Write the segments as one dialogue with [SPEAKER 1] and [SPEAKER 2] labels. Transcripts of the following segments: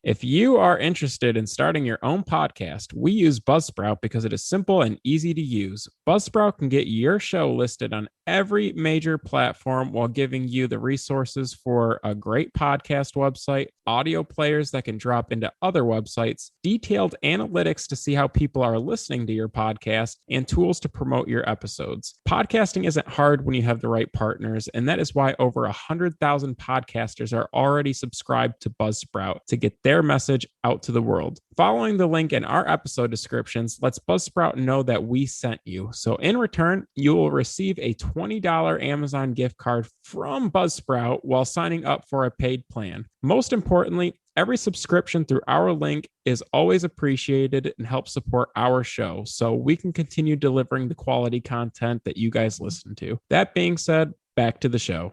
[SPEAKER 1] If you are interested in starting your own podcast, we use Buzzsprout because it is simple and easy to use. Buzzsprout can get your show listed on every major platform while giving you the resources for a great podcast website, audio players that can drop into other websites, detailed analytics to see how people are listening to your podcast, and tools to promote your episodes. Podcasting isn't hard when you have the right partners, and that is why over 100,000 podcasters are already subscribed to Buzzsprout to get their message out to the world. Following the link in our episode descriptions lets Buzzsprout know that we sent you. So in return, you will receive a $20 Amazon gift card from Buzzsprout while signing up for a paid plan. Most importantly, every subscription through our link is always appreciated and helps support our show so we can continue delivering the quality content that you guys listen to. That being said, back to the show.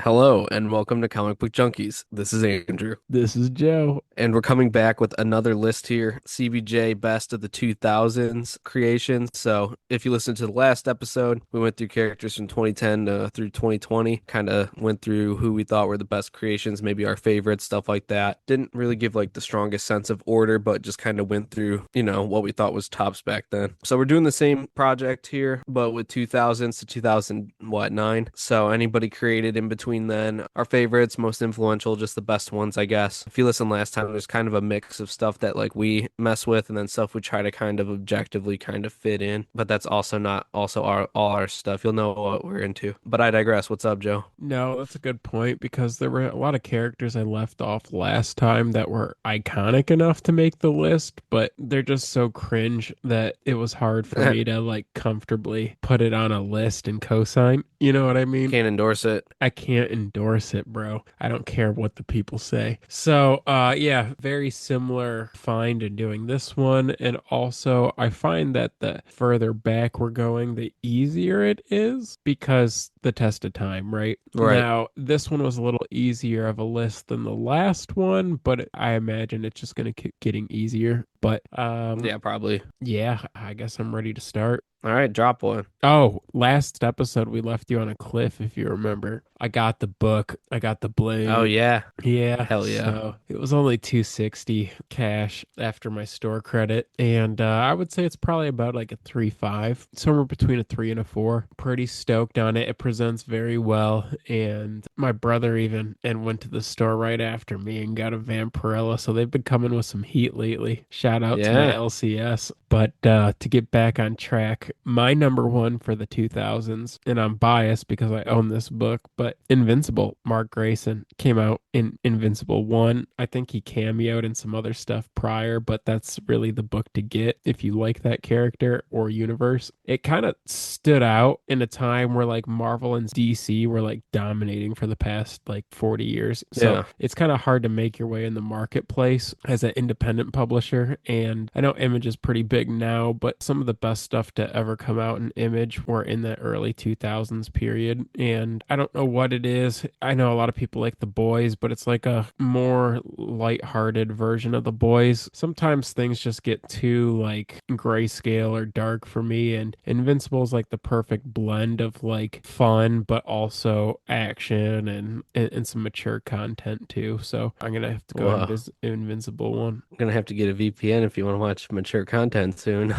[SPEAKER 2] Hello and welcome to Comic Book Junkies. This is Andrew,
[SPEAKER 1] This is Joe.
[SPEAKER 2] and we're coming back with another list here, CBJ Best of the 2000s creations. So if you listened to the last episode, we went through characters from 2010 through 2020, kind of went through who we thought were the best creations, maybe our favorites, stuff like that. Didn't really give like the strongest sense of order, but just kind of went through, what we thought was tops back then. So we're doing the same project here, but with 2000s to 2009. So anybody created in between then, our favorites, most influential, just the best ones, I guess. If you listened last time, there's kind of a mix of stuff that like we mess with and then stuff we try to kind of objectively kind of fit in, but that's also not also all our stuff. You'll know what we're into, but I digress. What's up, Joe?
[SPEAKER 1] No, that's a good point because there were a lot of characters I left off last time that were iconic enough to make the list, but they're just so cringe that it was hard for me to like comfortably put it on a list and cosign. You know what I mean?
[SPEAKER 2] Can't endorse it.
[SPEAKER 1] I can't endorse it, bro. I don't care what the people say. So, yeah, very similar find in doing this one. And also, I find that the further back we're going, the easier it is because the test of time, right?
[SPEAKER 2] Right.
[SPEAKER 1] Now, this one was a little easier of a list than the last one, but I imagine it's just going to keep getting easier. But,
[SPEAKER 2] Yeah, probably.
[SPEAKER 1] yeah, I guess I'm ready to start.
[SPEAKER 2] All right, drop one.
[SPEAKER 1] Oh, last episode we left you on a cliff, if you remember. I got the book. I got the
[SPEAKER 2] Oh
[SPEAKER 1] bling.
[SPEAKER 2] yeah.
[SPEAKER 1] Yeah,
[SPEAKER 2] Hell yeah.
[SPEAKER 1] so it was only 260 cash after my store credit, and I would say it's probably about like a 3.5, somewhere between a 3 and a 4. Pretty stoked on it. It presents very well, and my brother even and went to the store right after me and got a Vampirella, so they've been coming with some heat lately. Shout out to the
[SPEAKER 2] Yeah.
[SPEAKER 1] LCS. But to get back on track, my number one for the 2000s, and I'm biased because I own this book, but Invincible, Mark Grayson, came out in Invincible 1. I think he cameoed in some other stuff prior, but that's really the book to get if you like that character or universe. It kind of stood out in a time where like Marvel and DC were like dominating for the past like 40 years. So
[SPEAKER 2] Yeah.
[SPEAKER 1] it's kind of hard to make your way in the marketplace as an independent publisher. And I know Image is pretty big now, but some of the best stuff to ever come out in Image were in that early 2000s period. And I don't know what it is. I know a lot of people like The Boys, but it's like a more lighthearted version of The Boys. Sometimes things just get too like grayscale or dark for me, and Invincible is like the perfect blend of like fun but also action and some mature content too. So I'm gonna have to go
[SPEAKER 2] Well,
[SPEAKER 1] Invincible one.
[SPEAKER 2] I'm gonna have to get a VPN if you want to watch mature content soon.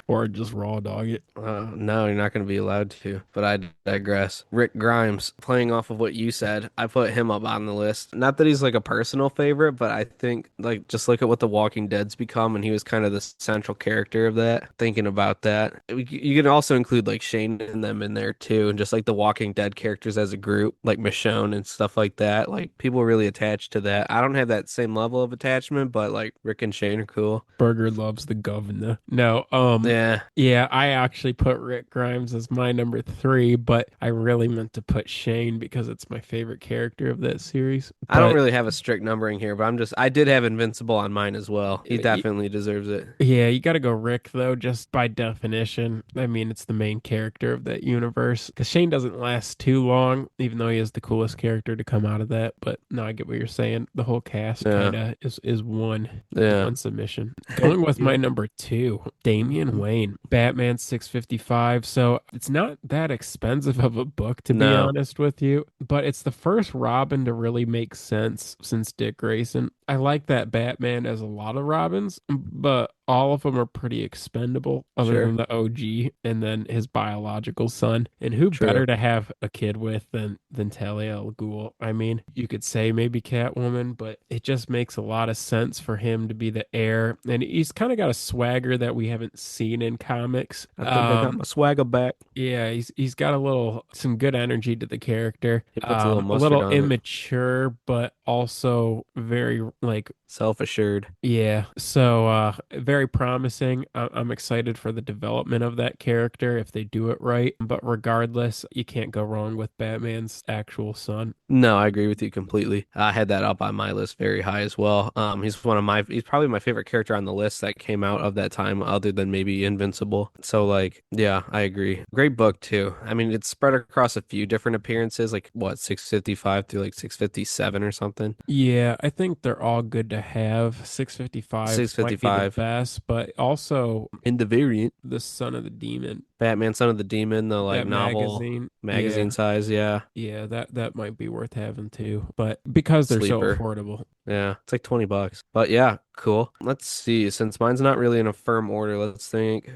[SPEAKER 1] Or just raw dog it.
[SPEAKER 2] No, you're not going to be allowed to, but I digress. Rick Grimes, playing off of what you said, I put him up on the list. Not that he's like a personal favorite, but I think like just look at what The Walking Dead's become, and he was kind of the central character of that. Thinking about that, you can also include like Shane and them in there too, and just like the Walking Dead characters as a group, like Michonne and stuff like that. Like people are really attached to that. I don't have that same level of attachment, but like Rick and Shane are cool.
[SPEAKER 1] Burger loves the governor. No,
[SPEAKER 2] Yeah.
[SPEAKER 1] yeah, I actually put Rick Grimes as my number three, but I really meant to put Shane because it's my favorite character of that series.
[SPEAKER 2] I don't
[SPEAKER 1] But
[SPEAKER 2] really have a strict numbering here, but I did have Invincible on mine as well. He definitely deserves it.
[SPEAKER 1] yeah, you got to go Rick though, just by definition. I mean, it's the main character of that universe. Because Shane doesn't last too long, even though he is the coolest character to come out of that. But no, I get what you're saying. The whole cast
[SPEAKER 2] Yeah.
[SPEAKER 1] kind of is one
[SPEAKER 2] Yeah.
[SPEAKER 1] submission. position. Going with
[SPEAKER 2] Yeah.
[SPEAKER 1] my number two, Damian Wayne, Batman 655. So it's not that expensive of a book, to be
[SPEAKER 2] No,
[SPEAKER 1] honest with you, but it's the first Robin to really make sense since Dick Grayson. I like that Batman as a lot of Robins, but all of them are pretty expendable other than
[SPEAKER 2] sure,
[SPEAKER 1] the OG and then his biological son. And who
[SPEAKER 2] true.
[SPEAKER 1] better to have a kid with than Talia al Ghul? I mean, you could say maybe Catwoman, but it just makes a lot of sense for him to be the heir. And he's kind of got a swagger that we haven't seen in comics.
[SPEAKER 2] I think I got my swagger back.
[SPEAKER 1] Yeah, he's got a little some good energy to the character.
[SPEAKER 2] He puts a little
[SPEAKER 1] A
[SPEAKER 2] mustard
[SPEAKER 1] little
[SPEAKER 2] on it.
[SPEAKER 1] immature, but also very like
[SPEAKER 2] Self-assured.
[SPEAKER 1] yeah. So very promising. I'm excited for the development of that character if they do it right. But regardless, you can't go wrong with Batman's actual son.
[SPEAKER 2] No, I agree with you completely. I had that up on my list very high as well. He's probably my favorite character on the list that came out of that time, other than maybe Invincible. So like, yeah, I agree. Great book too. I mean, it's spread across a few different appearances, like what, 655 through like 657 or something.
[SPEAKER 1] Yeah, I think they're all good to have. 655 might be the
[SPEAKER 2] 655
[SPEAKER 1] best, but also
[SPEAKER 2] in the variant.
[SPEAKER 1] the Son of the Demon,
[SPEAKER 2] Batman Son of the Demon, the like
[SPEAKER 1] that
[SPEAKER 2] novel
[SPEAKER 1] magazine.
[SPEAKER 2] magazine
[SPEAKER 1] Yeah.
[SPEAKER 2] size, yeah.
[SPEAKER 1] Yeah, that might be worth having too. But because they're so
[SPEAKER 2] Sleeper.
[SPEAKER 1] affordable.
[SPEAKER 2] Yeah, it's like $20. But yeah, cool. Let's see. Since mine's not really in a firm order, let's think.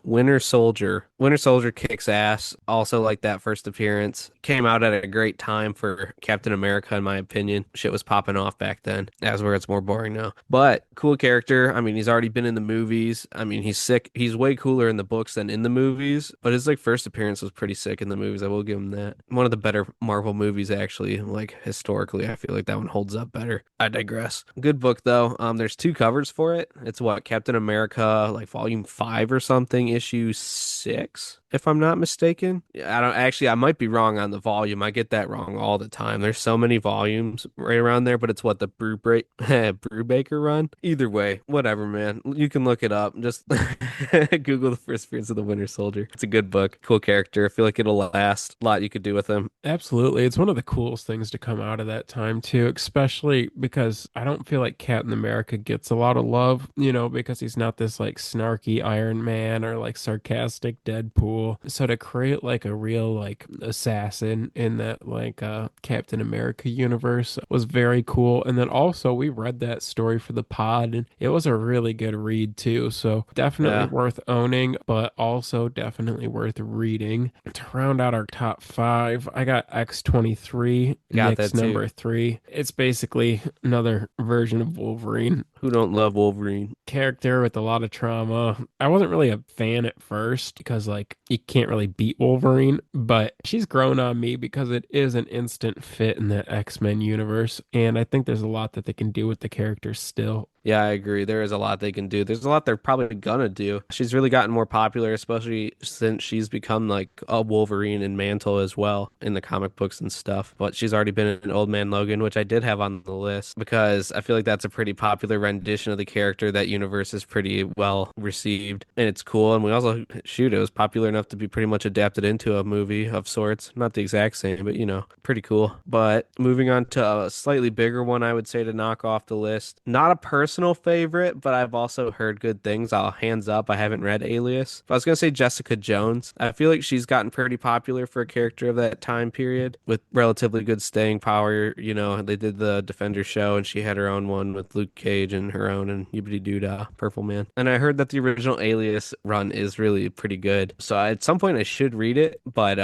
[SPEAKER 2] Winter Soldier. Winter Soldier kicks ass. Also, like that first appearance. Came out at a great time for Captain America, in my opinion. Shit was popping off back then, as where it's more boring now. But cool character. I mean, he's already been in the movies. I mean, he's sick. He's way cooler in the books than in the movies. But his like first appearance was pretty sick in the movies. I will give him that. One of the better Marvel movies, actually. Like historically, I feel like that one holds up better. I digress. Good book though. There's two covers for it. It's what, Captain America, like volume 5 or something, issue 6, if I'm not mistaken. Yeah, I don't actually. I might be wrong on the volume. I get that wrong all the time. There's so many volumes right around there, but it's what the Brubaker run. Either way, whatever, man. You can look it up. Just Google the first appearance of the Winter Soldier. It's a good book. Cool character. I feel like it'll last. A lot you could do with him.
[SPEAKER 1] Absolutely. It's one of the coolest things to come out of that time too, especially because I don't feel like Captain America gets a lot of love, because he's not this like snarky Iron Man or like sarcastic Deadpool. So to create like a real like assassin in that like Captain America universe was very cool. And then also we read that story for the pod and it was a really good read too. So definitely
[SPEAKER 2] Yeah,
[SPEAKER 1] worth owning, but also definitely worth reading. To round out our top five, I got X-23,
[SPEAKER 2] got
[SPEAKER 1] Nick's
[SPEAKER 2] that too.
[SPEAKER 1] number three. It's basically another version of Wolverine.
[SPEAKER 2] Who don't love Wolverine?
[SPEAKER 1] Character with a lot of trauma. I wasn't really a fan at first because like you can't really beat Wolverine, but she's grown on me because it is an instant fit in the X-Men universe, and I think there's a lot that they can do with the character still.
[SPEAKER 2] Yeah, I agree. There is a lot they can do. There's a lot they're probably gonna do. She's really gotten more popular, especially since she's become like a Wolverine and Mantle as well in the comic books and stuff. But she's already been in Old Man Logan, which I did have on the list because I feel like that's a pretty popular rendition of the character. That universe is pretty well received and it's cool. And we also, shoot, it was popular enough to be pretty much adapted into a movie of sorts. Not the exact same, but pretty cool. But moving on to a slightly bigger one, I would say to knock off the list. Not a personal favorite, but I've also heard good things. I'll hands up, I haven't read Alias. But I was gonna say Jessica Jones. I feel like she's gotten pretty popular for a character of that time period with relatively good staying power. They did the Defender show and she had her own one with Luke Cage and her own and Yibbity Doodah, Purple Man. And I heard that the original Alias run is really pretty good. So at some point I should read it, but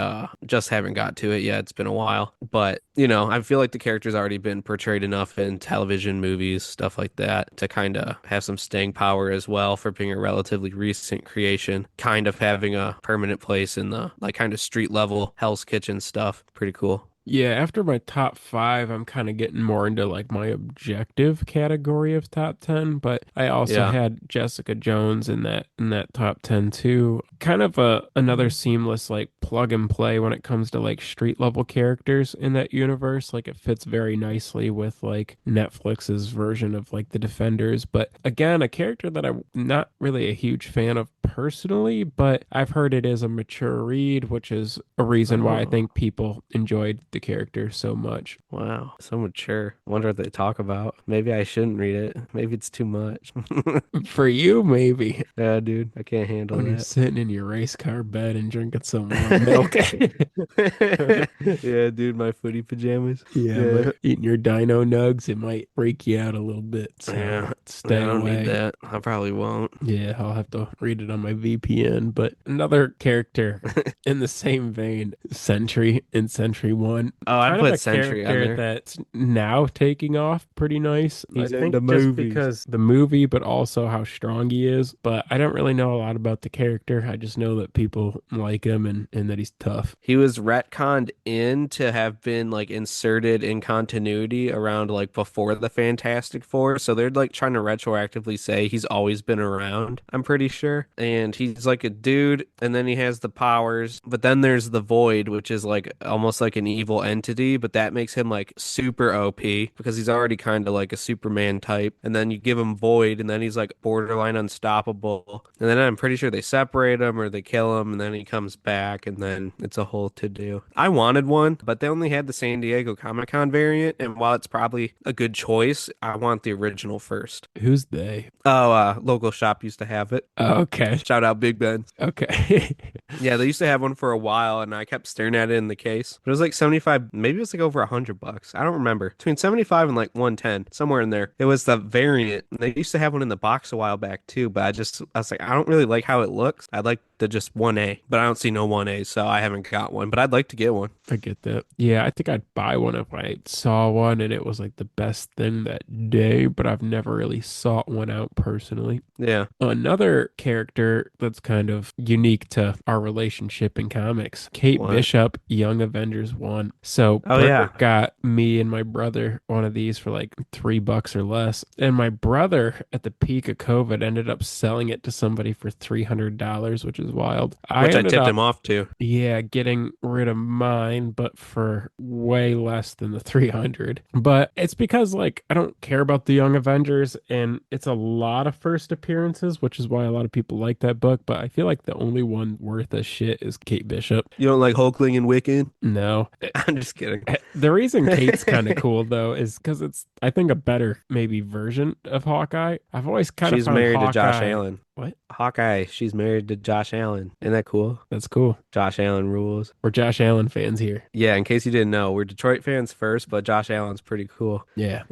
[SPEAKER 2] just haven't got to it yet. It's been a while. But I feel like the character's already been portrayed enough in television, movies, stuff like that to kind of have some staying power as well for being a relatively recent creation, kind of having a permanent place in the like kind of street level Hell's Kitchen stuff. Pretty cool.
[SPEAKER 1] Yeah, after my top five, I'm kind of getting more into like my objective category of top 10, but I also
[SPEAKER 2] Yeah.
[SPEAKER 1] had Jessica Jones in that top 10 too. Kind of another seamless like plug and play when it comes to like street level characters in that universe. Like it fits very nicely with like Netflix's version of like the Defenders, but again, a character that I'm not really a huge fan of personally, but I've heard it is a mature read, which is a reason why I
[SPEAKER 2] Oh,
[SPEAKER 1] think people enjoyed the character so much.
[SPEAKER 2] Wow, so mature. Wonder what they talk about. Maybe I shouldn't read it. Maybe it's too much.
[SPEAKER 1] For you, maybe.
[SPEAKER 2] Yeah, dude, I can't handle
[SPEAKER 1] When you're
[SPEAKER 2] that.
[SPEAKER 1] sitting in your race car bed and drinking some warm milk.
[SPEAKER 2] Yeah, dude, my footy pajamas.
[SPEAKER 1] Yeah,
[SPEAKER 2] Yeah.
[SPEAKER 1] but eating your dino nugs, it might freak you out a little bit. So
[SPEAKER 2] Yeah,
[SPEAKER 1] stay
[SPEAKER 2] I don't need
[SPEAKER 1] away.
[SPEAKER 2] that. I probably won't.
[SPEAKER 1] Yeah, I'll have to read it on my VPN. But another character in the same vein, Sentry in Sentry 1.
[SPEAKER 2] Oh, I'd
[SPEAKER 1] Kind of a
[SPEAKER 2] put Sentry on
[SPEAKER 1] character
[SPEAKER 2] there.
[SPEAKER 1] that's now taking off pretty nice.
[SPEAKER 2] He's
[SPEAKER 1] I
[SPEAKER 2] in the
[SPEAKER 1] think just
[SPEAKER 2] movies.
[SPEAKER 1] because the movie, but also how strong he is. But I don't really know a lot about the character. I just know that people like him and that he's tough.
[SPEAKER 2] He was retconned in to have been like inserted in continuity around like before the Fantastic Four. So they're like trying to retroactively say he's always been around, I'm pretty sure. And he's like a dude, and then he has the powers. But then there's the Void, which is like almost like an evil entity, but that makes him like super OP because he's already kind of like a Superman type. And then you give him Void, and then he's like borderline unstoppable. And then I'm pretty sure they separate him or they kill him, and then he comes back, and then it's a whole to do. I wanted one, but they only had the San Diego Comic Con variant, and while it's probably a good choice, I want the original first.
[SPEAKER 1] Who's they?
[SPEAKER 2] Oh, local shop used to have it.
[SPEAKER 1] Okay.
[SPEAKER 2] Shout out Big Ben.
[SPEAKER 1] Okay.
[SPEAKER 2] Yeah, they used to have one for a while, and I kept staring at it in the case. But it was like 75, maybe it was like over $100. I don't remember. Between 75 and like 110, somewhere in there. It was the variant. They used to have one in the box a while back too, but I was like, I don't really like how it looks. I'd like the just 1A, but I don't see no 1A, so I haven't got one, but I'd like to get one.
[SPEAKER 1] I get that. Yeah, I think I'd buy one if I saw one and it was like the best thing that day, but I've never really sought one out personally.
[SPEAKER 2] Yeah.
[SPEAKER 1] Another character that's kind of unique to our relationship in comics, Kate
[SPEAKER 2] What?
[SPEAKER 1] Bishop, Young Avengers 1. So
[SPEAKER 2] Oh,
[SPEAKER 1] Bert
[SPEAKER 2] yeah.
[SPEAKER 1] got me and my brother one of these for like $3 or less. And my brother at the peak of COVID ended up selling it to somebody for $300, which is wild.
[SPEAKER 2] Which I
[SPEAKER 1] ended
[SPEAKER 2] tipped
[SPEAKER 1] up
[SPEAKER 2] him off to.
[SPEAKER 1] yeah, getting rid of mine, but for way less than the 300. But it's because like I don't care about the Young Avengers and it's a lot of first appearances, which is why a lot of people like that book, but I feel like the only one worth a shit is Kate Bishop.
[SPEAKER 2] You don't like Hulkling and Wiccan?
[SPEAKER 1] No.
[SPEAKER 2] I'm just kidding.
[SPEAKER 1] The reason Kate's kind of cool though is because it's I think a better maybe version of Hawkeye. I've always kind of
[SPEAKER 2] She's
[SPEAKER 1] found
[SPEAKER 2] married to Josh
[SPEAKER 1] Hawkeye.
[SPEAKER 2] Allen.
[SPEAKER 1] What?
[SPEAKER 2] Hawkeye, she's married to Josh Allen. Isn't that cool?
[SPEAKER 1] That's cool.
[SPEAKER 2] Josh Allen rules.
[SPEAKER 1] We're Josh Allen fans here.
[SPEAKER 2] Yeah, in case you didn't know, we're Detroit fans first, but Josh Allen's pretty cool.
[SPEAKER 1] Yeah.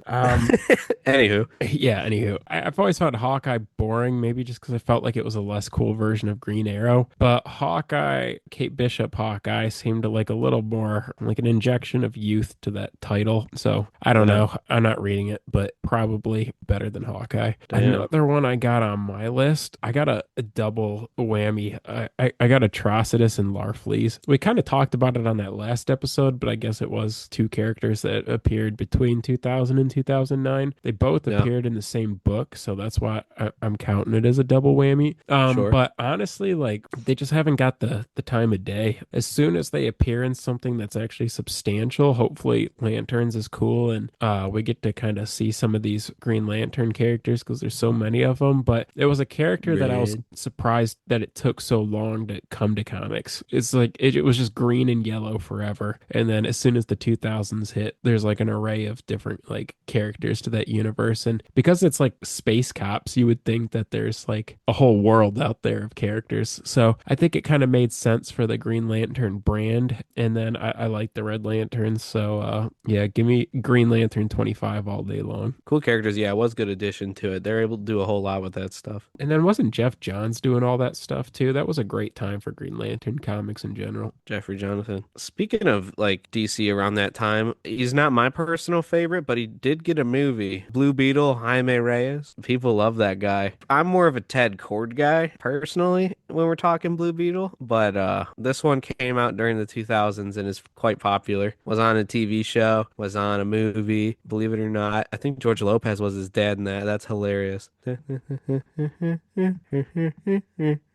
[SPEAKER 2] Anywho,
[SPEAKER 1] Yeah, anywho, I've always found Hawkeye boring, maybe just because I felt like it was a less cool version of Green Arrow. But Hawkeye, Kate Bishop Hawkeye seemed to like a little more like an injection of youth to that title. So I don't know. I'm not reading it, but probably better than Hawkeye.
[SPEAKER 2] Damn.
[SPEAKER 1] Another one I got on my list, I got a double whammy. I got Atrocitus and Larfleeze. We kind of talked about it on that last episode, but I guess it was two characters that appeared between 2000 and 2009. They both
[SPEAKER 2] Yeah.
[SPEAKER 1] appeared in the same book, so that's why I'm counting it as a double whammy.
[SPEAKER 2] Sure.
[SPEAKER 1] But honestly, like they just haven't got the time of day. As soon as they appear in something that's actually substantial, hopefully Lanterns is cool, and we get to kind of see some of these Green Lantern characters because there's so many of them. But it was a character that I was
[SPEAKER 2] Red.
[SPEAKER 1] surprised that it took so long to come to comics. It's like it was just green and yellow forever, and then as soon as the 2000s hit, there's like an array of different like characters to that universe. And because it's like space cops, you would think that there's like a whole world out there of characters. So I think it kind of made sense for the Green Lantern brand. And then I like the Red Lanterns. So yeah, give me Green Lantern 25 all day long.
[SPEAKER 2] Cool characters. Yeah, it was a good addition to it. They're able to do a whole lot with that stuff.
[SPEAKER 1] And then wasn't Jeff Johns doing all that stuff too? That was a great time for Green Lantern comics in general.
[SPEAKER 2] Jeffrey Jonathan. Speaking of like DC around that time, he's not my personal favorite, but he did get a movie. Blue Beetle, Jaime Reyes. People love that guy. I'm more of a Ted Kord guy personally when we're talking Blue Beetle, but this one came out during the 2000s and is quite popular. Was on a TV show, was on a movie, believe it or not. I think George Lopez was his dad in that. That's hilarious.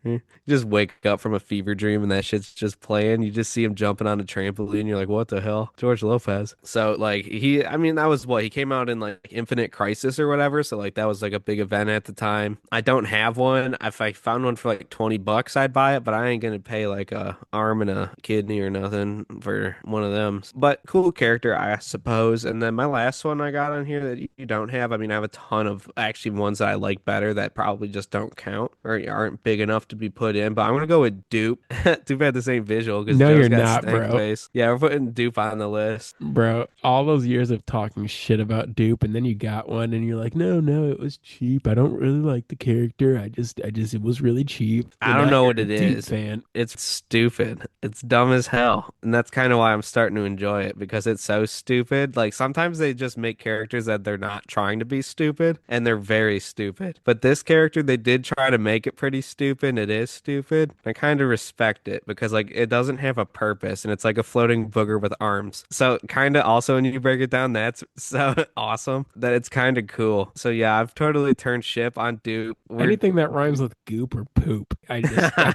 [SPEAKER 2] You just wake up from a fever dream and that shit's just playing. You just see him jumping on a trampoline. You're like, what the hell? George Lopez. So like I mean, that was what he came out in like Infinite Crisis or whatever. So like that was like a big event at the time. I don't have one. If I found one for like $20, I'd buy it, but I ain't gonna pay like a arm and a kidney or nothing for one of them. But cool character, I suppose. And then my last one I got on here that you don't have. I mean, I have a ton of actually ones that I like better that probably just don't count or aren't big enough to be put in. But I'm gonna go with Dupe. Dupe had the same visual because
[SPEAKER 1] No,
[SPEAKER 2] Joe's
[SPEAKER 1] you're
[SPEAKER 2] got
[SPEAKER 1] not,
[SPEAKER 2] stank
[SPEAKER 1] bro.
[SPEAKER 2] face. Yeah, we're putting Dupe on the list.
[SPEAKER 1] Bro, all those years of talking shit about Dupe, and then you got one, and you're like, no, no, it was cheap. I don't really like the character. It was really cheap.
[SPEAKER 2] I
[SPEAKER 1] And
[SPEAKER 2] don't
[SPEAKER 1] now
[SPEAKER 2] know
[SPEAKER 1] you're
[SPEAKER 2] what
[SPEAKER 1] a
[SPEAKER 2] it
[SPEAKER 1] Dupe
[SPEAKER 2] is.
[SPEAKER 1] fan.
[SPEAKER 2] It's stupid. It's dumb as hell. And that's kind of why I'm starting to enjoy it because it's so stupid. Like sometimes they just make characters that they're not trying to be stupid and they're very stupid. But this character, they did try to make it pretty stupid. And it is stupid. I kind of respect it because like it doesn't have a purpose and it's like a floating booger with arms. So kind of also when you break it down, that's so awesome that it's kind of cool. So yeah, I've totally turned ship on Dupe.
[SPEAKER 1] Anything that rhymes with goop or poop, I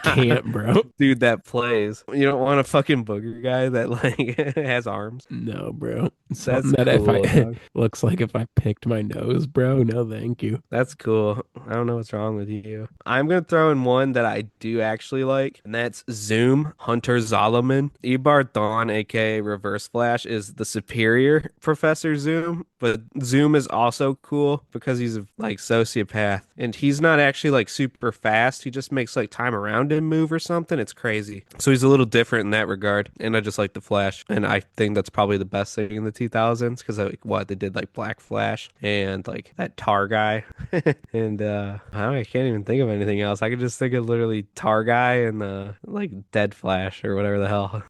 [SPEAKER 1] can't, bro.
[SPEAKER 2] Dude that plays. You don't want a fucking booger guy that like has arms.
[SPEAKER 1] No, bro. Something
[SPEAKER 2] That's
[SPEAKER 1] that if
[SPEAKER 2] cool,
[SPEAKER 1] I
[SPEAKER 2] dog.
[SPEAKER 1] looks like if I picked my nose, bro. No, thank you.
[SPEAKER 2] That's cool. I don't know what's wrong with you. I'm gonna throw in one that I do actually like, and that's Zoom Hunter Zolomon. Ebar Thawne, aka Reverse Flash, is the superior Professor Zoom, but Zoom is also cool because he's a like sociopath, and he's not actually like super fast. He just makes like time around him move or something. It's crazy. So he's a little different in that regard, and I just like the Flash, and I think that's probably the best thing in the 2000s because like what they did like Black Flash and like that Tar guy. And I can't even think of anything else. I could just think of literally Tar guy and like Dead Flash or whatever the hell.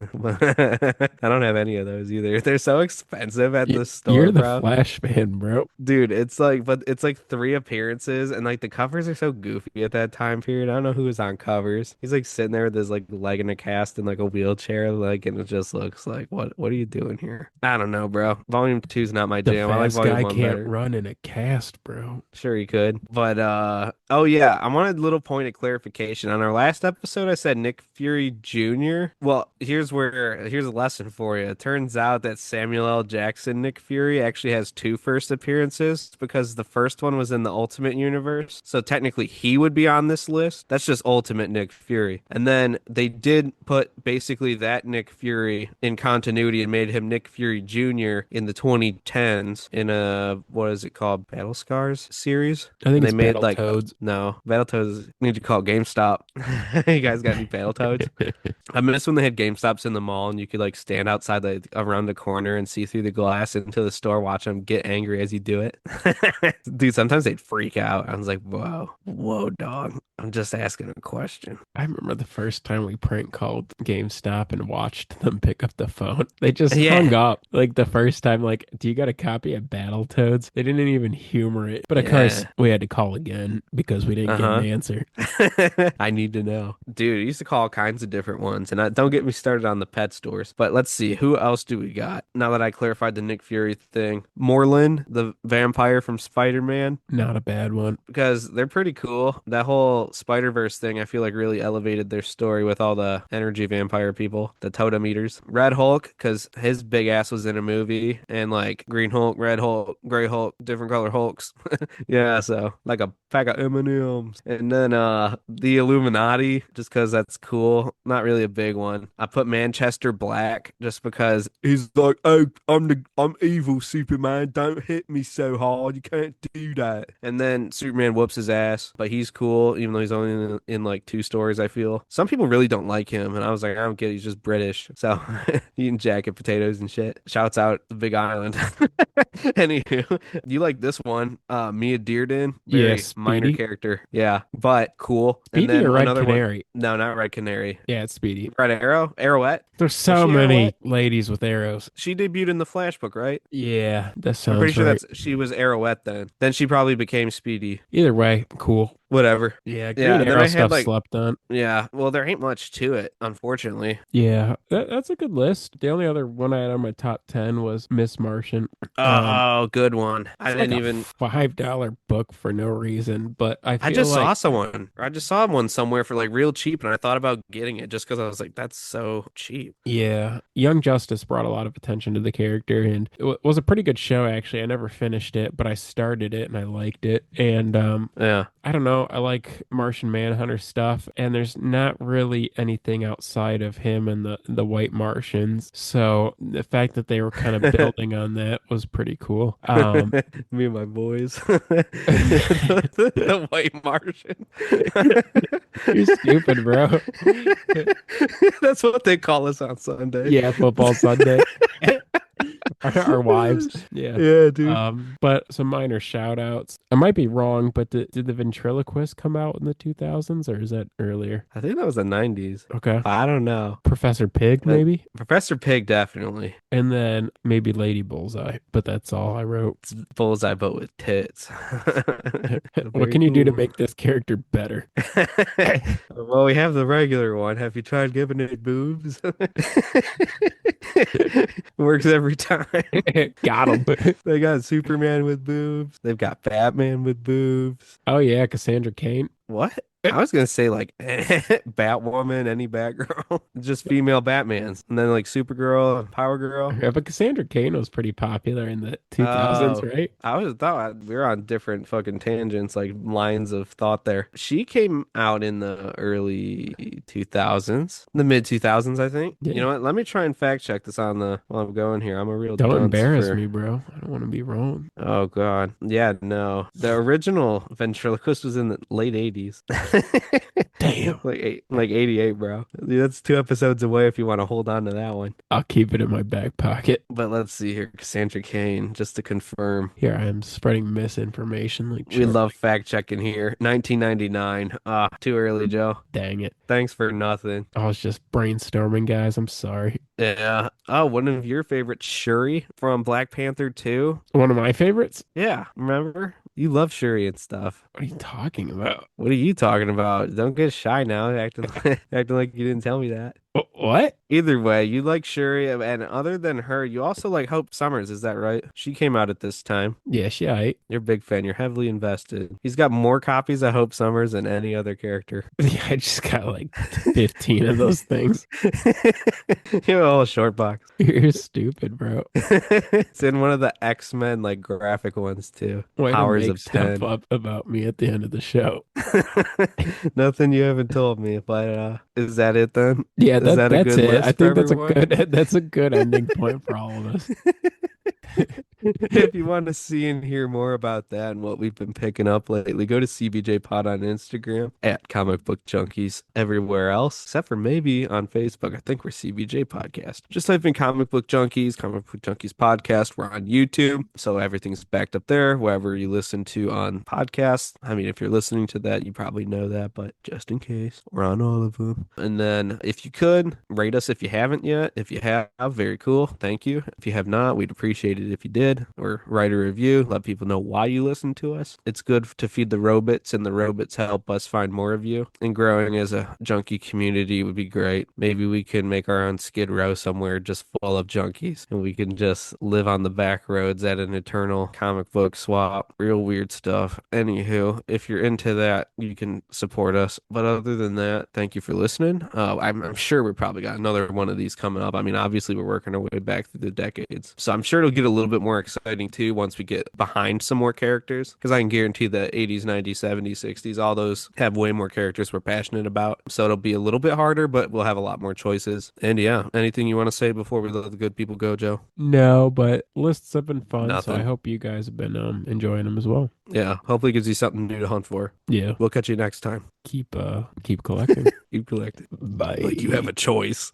[SPEAKER 2] I don't have any of those either. They're so expensive at the store,
[SPEAKER 1] You're the
[SPEAKER 2] bro.
[SPEAKER 1] Flash fan, bro.
[SPEAKER 2] Dude, it's like, but it's like three appearances, and like the covers are so goofy at that time period. I don't know who was on covers. He's like sitting there with his like leg in a cast in like a wheelchair, like, and it just looks like, what are you doing here? I don't know, bro. Volume two is not my
[SPEAKER 1] The
[SPEAKER 2] jam. I like
[SPEAKER 1] fast
[SPEAKER 2] volume
[SPEAKER 1] guy
[SPEAKER 2] one
[SPEAKER 1] can't
[SPEAKER 2] better.
[SPEAKER 1] run in a cast, bro.
[SPEAKER 2] Sure, you could. But oh yeah, I wanted a little point of clarification. On our last episode, I said Nick Fury Jr. Well, here's a lesson for you. It turns out that Samuel L. Jackson Nick Fury actually has two first appearances because the first one was in the Ultimate Universe. So technically he would be on this list. That's just Ultimate Nick Fury. And then they did put basically that Nick Fury in continuity and made him Nick Fury Jr. in the 2010s in a what is it called? Battle Scars series.
[SPEAKER 1] I think
[SPEAKER 2] And they
[SPEAKER 1] it's
[SPEAKER 2] made like
[SPEAKER 1] Battletoads.
[SPEAKER 2] no Battletoads need to call GameStop. You guys got any Battletoads? I miss when they had GameStops in the mall and you could like stand outside like around the corner and see through the glass into the store, watch them get angry as you do it. Dude, sometimes they'd freak out. I was like, whoa, dog. I'm just asking a question.
[SPEAKER 1] I remember the first time we prank called GameStop and watched them pick up the phone. They just hung
[SPEAKER 2] Yeah,
[SPEAKER 1] up. Like the first time, like, do you got a copy of Battletoads? They didn't even humor it. But of course,
[SPEAKER 2] yeah.
[SPEAKER 1] we had to call again because we didn't get an
[SPEAKER 2] Uh-huh.
[SPEAKER 1] answer.
[SPEAKER 2] I need to know. Dude, I used to call all kinds of different ones. And don't get me started on the pet stores. But let's see. Who else do we got? Now that I clarified the Nick Fury thing. Moreland, the vampire from Spider-Man.
[SPEAKER 1] Not a bad one.
[SPEAKER 2] Because they're pretty cool. That whole Spider-Verse thing, I feel like really elevated their story with all the energy vampire people, the totem eaters. Red Hulk, because his big ass was in a movie, and like Green Hulk, Red Hulk, Gray Hulk, different color Hulks. Yeah, so like a pack of M&Ms. And then the Illuminati, just because that's cool. Not really a big one. I put Manchester Black just because he's like, oh, I'm evil Superman. Don't hit me so hard. You can't do that. And then Superman whoops his ass, but he's cool, even though he's only in like two stories, I feel. Some people really don't like him, and I was like, I don't get it. He's just British. So eating jacket potatoes and shit. Shouts out the Big Island. Anywho, you like this one? Mia Dearden,
[SPEAKER 1] Yeah,
[SPEAKER 2] very minor
[SPEAKER 1] Speedy.
[SPEAKER 2] character. Yeah, but cool. And
[SPEAKER 1] Speedy
[SPEAKER 2] then
[SPEAKER 1] or Red
[SPEAKER 2] another one.
[SPEAKER 1] Canary?
[SPEAKER 2] No, not Red Canary.
[SPEAKER 1] Yeah, it's Speedy.
[SPEAKER 2] Red Arrow, Arrowette.
[SPEAKER 1] There's
[SPEAKER 2] Was
[SPEAKER 1] so
[SPEAKER 2] she
[SPEAKER 1] many
[SPEAKER 2] Arrowette?
[SPEAKER 1] ladies with arrows.
[SPEAKER 2] She debuted in the Flash book, right?
[SPEAKER 1] Yeah, that
[SPEAKER 2] I'm pretty
[SPEAKER 1] sounds
[SPEAKER 2] sure
[SPEAKER 1] right.
[SPEAKER 2] she was Arrowette then. Then she probably became Speedy.
[SPEAKER 1] Either way, cool.
[SPEAKER 2] Whatever.
[SPEAKER 1] Yeah,
[SPEAKER 2] Yeah,
[SPEAKER 1] Green
[SPEAKER 2] and then
[SPEAKER 1] Arrow
[SPEAKER 2] I had
[SPEAKER 1] stuff
[SPEAKER 2] like,
[SPEAKER 1] slept on.
[SPEAKER 2] yeah, well, there ain't much to it, unfortunately.
[SPEAKER 1] Yeah, that's a good list. The only other one I had on my top 10 was Miss Martian.
[SPEAKER 2] Oh, good one. I
[SPEAKER 1] It's like
[SPEAKER 2] didn't
[SPEAKER 1] a
[SPEAKER 2] even.
[SPEAKER 1] $5 book for no reason, but I
[SPEAKER 2] I
[SPEAKER 1] feel
[SPEAKER 2] just saw
[SPEAKER 1] like,
[SPEAKER 2] someone. I just saw one somewhere for like real cheap, and I thought about getting it just because I was like, that's so cheap.
[SPEAKER 1] yeah, Young Justice brought a lot of attention to the character, and it was a pretty good show, actually. I never finished it, but I started it and I liked it. And
[SPEAKER 2] Yeah.
[SPEAKER 1] I don't know, I like Martian Manhunter stuff, and there's not really anything outside of him and the White Martians. So the fact that they were kind of building on that was pretty cool.
[SPEAKER 2] Me and my boys. The white Martian.
[SPEAKER 1] You're stupid, bro.
[SPEAKER 2] That's what they call us on Sunday.
[SPEAKER 1] Yeah, football Sunday. Our wives. Yeah.
[SPEAKER 2] Yeah, dude.
[SPEAKER 1] But some minor shout outs. I might be wrong, but did the ventriloquist come out in the 2000s or is that earlier?
[SPEAKER 2] I think that was the 90s.
[SPEAKER 1] Okay.
[SPEAKER 2] I don't know.
[SPEAKER 1] Professor Pig,
[SPEAKER 2] But
[SPEAKER 1] maybe?
[SPEAKER 2] Professor Pig, definitely.
[SPEAKER 1] And then maybe Lady Bullseye, but that's all I wrote.
[SPEAKER 2] It's Bullseye, but with tits.
[SPEAKER 1] What can you do to make this character better?
[SPEAKER 2] Well, we have the regular one. Have you tried giving it boobs? Works every time.
[SPEAKER 1] Got him.
[SPEAKER 2] They got Superman with boobs. They've got Batman with boobs.
[SPEAKER 1] Oh, yeah, Cassandra Cain.
[SPEAKER 2] What? I was gonna say like Batwoman, any Batgirl, just female Batmans, and then like Supergirl and Power Girl.
[SPEAKER 1] Yeah, but Cassandra Cain was pretty popular in the 2000s,
[SPEAKER 2] Oh,
[SPEAKER 1] right?
[SPEAKER 2] I was thought we were on different fucking tangents, like lines of thought there. She came out in the early 2000s, the mid 2000s, I think.
[SPEAKER 1] Yeah.
[SPEAKER 2] You know what? Let me try and fact check this on the while I'm going here. I'm a real
[SPEAKER 1] Don't
[SPEAKER 2] dunce
[SPEAKER 1] embarrass
[SPEAKER 2] for-
[SPEAKER 1] me, bro. I don't want to be wrong.
[SPEAKER 2] Oh God. Yeah, no. The original ventriloquist was in the late 80s.
[SPEAKER 1] Damn.
[SPEAKER 2] Like 88, bro. That's 2 episodes away if you want to hold on to that one.
[SPEAKER 1] I'll keep it in my back pocket.
[SPEAKER 2] But let's see here. Cassandra Cain, just to confirm.
[SPEAKER 1] Here I am spreading misinformation like
[SPEAKER 2] We love fact checking here. 1999. Ah, too early, Joe.
[SPEAKER 1] Dang it.
[SPEAKER 2] Thanks for nothing.
[SPEAKER 1] I was just brainstorming, guys. I'm sorry.
[SPEAKER 2] Yeah. Oh, one of your favorites, Shuri from Black Panther 2.
[SPEAKER 1] One of my favorites?
[SPEAKER 2] Yeah, remember? You love Shuri and stuff.
[SPEAKER 1] What are you talking about?
[SPEAKER 2] What are you talking about? Don't get shy now, acting acting like you didn't tell me that.
[SPEAKER 1] What?
[SPEAKER 2] Either way, you like Shuri, and other than her, you also like Hope Summers, is that right? She came out at this time.
[SPEAKER 1] Yeah, she aight.
[SPEAKER 2] You're a big fan. You're heavily invested. He's got more copies of Hope Summers than any other character.
[SPEAKER 1] Yeah, I just got like 15 of those things.
[SPEAKER 2] You have a whole short box.
[SPEAKER 1] You're stupid, bro.
[SPEAKER 2] It's in one of the X-Men like graphic ones too.
[SPEAKER 1] Way
[SPEAKER 2] Powers
[SPEAKER 1] to
[SPEAKER 2] of
[SPEAKER 1] make stuff
[SPEAKER 2] 10.
[SPEAKER 1] up about me at the end of the show.
[SPEAKER 2] Nothing you haven't told me, but is that it then?
[SPEAKER 1] Yeah,
[SPEAKER 2] Is that a
[SPEAKER 1] that's
[SPEAKER 2] good
[SPEAKER 1] it.
[SPEAKER 2] list
[SPEAKER 1] I
[SPEAKER 2] for
[SPEAKER 1] think that's
[SPEAKER 2] everyone?
[SPEAKER 1] a good that's a good ending point for all of us.
[SPEAKER 2] If you want to see and hear more about that and what we've been picking up lately, go to CBJ Pod on Instagram, at Comic Book Junkies everywhere else, except for maybe on Facebook. I think we're CBJ Podcast. Just type in Comic Book Junkies Podcast. We're on YouTube, so everything's backed up there, wherever you listen to on podcasts. I mean, if you're listening to that, you probably know that, but just in case, we're on all of them. And then if you could, rate us if you haven't yet. If you have, very cool. Thank you. If you have not, we'd appreciate it if you did. Or write a review, let people know why you listen to us. It's good to feed the robots, and the robots help us find more of you. And growing as a junkie community would be great. Maybe we can make our own Skid Row somewhere just full of junkies, and we can just live on the back roads at an eternal comic book swap. Real weird stuff. Anywho, if you're into that, you can support us. But other than that, thank you for listening. I'm sure we probably got another one of these coming up. I mean, obviously we're working our way back through the decades, so I'm sure it'll get a little bit more exciting too once we get behind some more characters, because I can guarantee the 80s, 90s, 70s, 60s, all those have way more characters we're passionate about, so it'll be a little bit harder, but we'll have a lot more choices. And yeah, anything you want to say before we let the good people go, Joe?
[SPEAKER 1] No, but lists have been fun, so
[SPEAKER 2] Nothing.
[SPEAKER 1] I hope you guys have been enjoying them as well.
[SPEAKER 2] Yeah, hopefully it gives you something new to hunt for.
[SPEAKER 1] Yeah,
[SPEAKER 2] We'll catch you next time.
[SPEAKER 1] keep collecting.
[SPEAKER 2] Keep collecting
[SPEAKER 1] Bye.
[SPEAKER 2] like you have a choice.